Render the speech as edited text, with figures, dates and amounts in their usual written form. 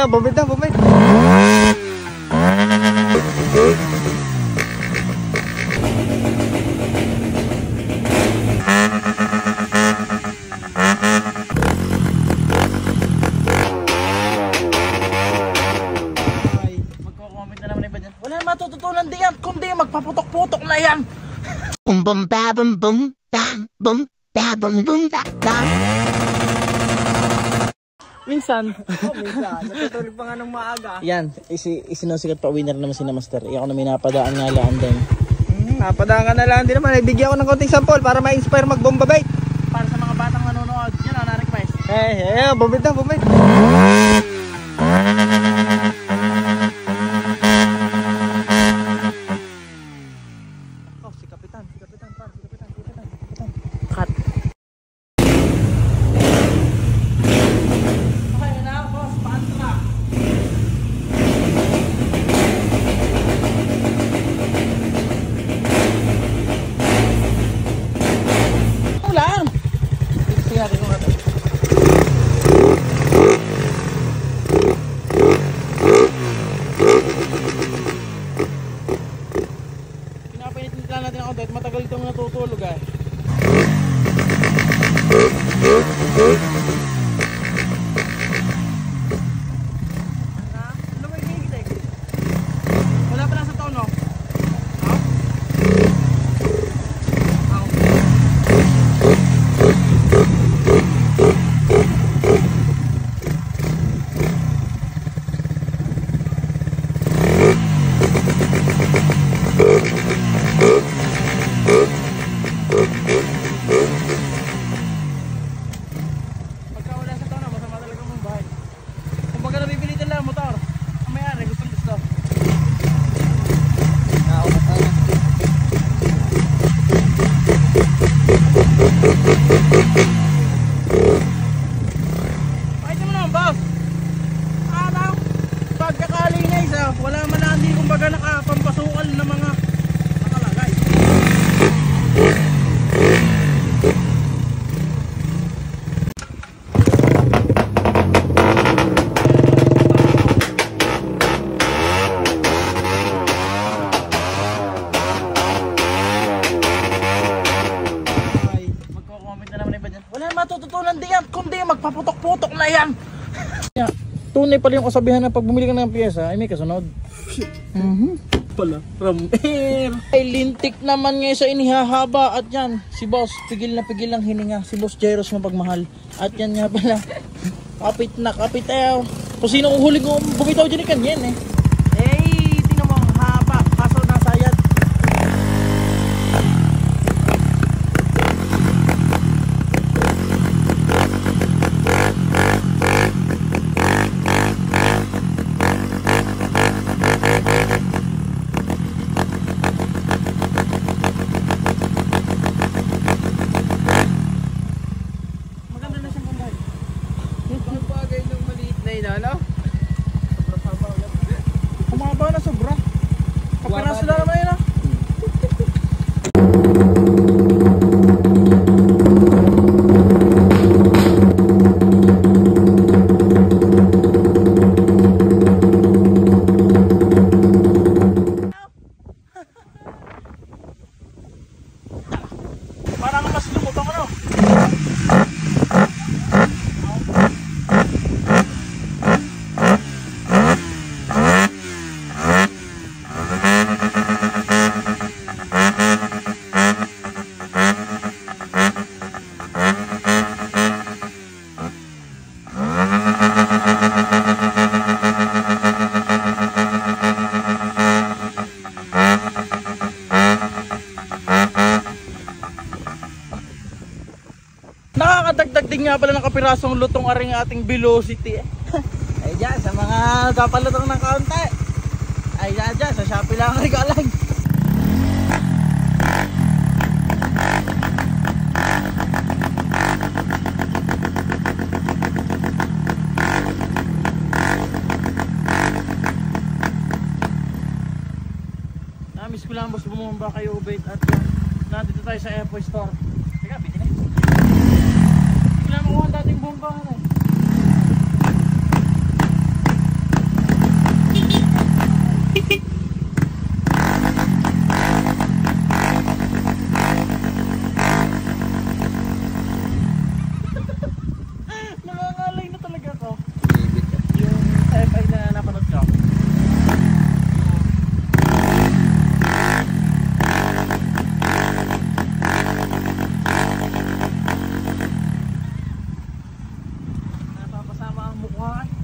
bumit na, bumit. Magko-comment na naman iba dyan. Wala matututunan din yan, kundi magpaputok-putok na yan. Bum bum ba bum bum bam bum ba bum bum ba bam. Minsan. Minsan. Natutulog pa nga ng maaga. Yan, isinusikat pa winner naman si na Master. Ako na may napadaan nga laan din. Napadaan ka na lang din naman. Bigyan ko ng konting sample para ma-inspire mag-bomba bait. Para sa mga batang nanonood, yun ang na-request. Bumit na, bumit. Si Kapitan, par, si Kapitan. Cut. Okay na, boss. Paanto na. Wala. Tingnan ko nga ito. Pinapainit natin ako dahil matagal itong natutulog eh. Wala pa lang sa tono. Pagka wala sa tono, masama talaga mong bahay. Kung baga nabibilitan lang motor, ang may-ari gustong gusto. Pakita mo naman, boss. Ano? Pagkakalinis wala man na hindi kumbaga nakapampasukal na mga nakalagay. Magko-comment na naman iba dyan. Wala matututunan din yan, kundi magpaputok-putok na yan. Tunay pala yung kasabihan na pag bumili ka ng pyesa ay may kasunod. Pala, Ramer. Ay lintik naman ngayon sa inihahaba. At yan, si boss, pigil na pigil lang hininga. Si boss Jairos mapagmahal. At yan nga pala, kapit na kapit ayaw. Kung sino uhuling bumitaw dyan ikan yan eh. Tingnan mo ang haba, kaso nasayad. Maganda na siyang kamay. Ang bagay ng maliit na yun, ano? Kumaba na sobra. Kapinas na naman yun, ah. Parang mas lumutang ano. Nakakadagdag din nga pala ng kapirasong lutong aring ating velocity eh. Ay dyan, sa mga kapalutong ng kaunti. Ay dyan, sa Shopee lang regalag. Namiss ko lang boss, bumumba kayo ubait at nandito tayo sa Airpoy Store. Teka, bitin eh. Wala makuha dating bomba eh. mukha.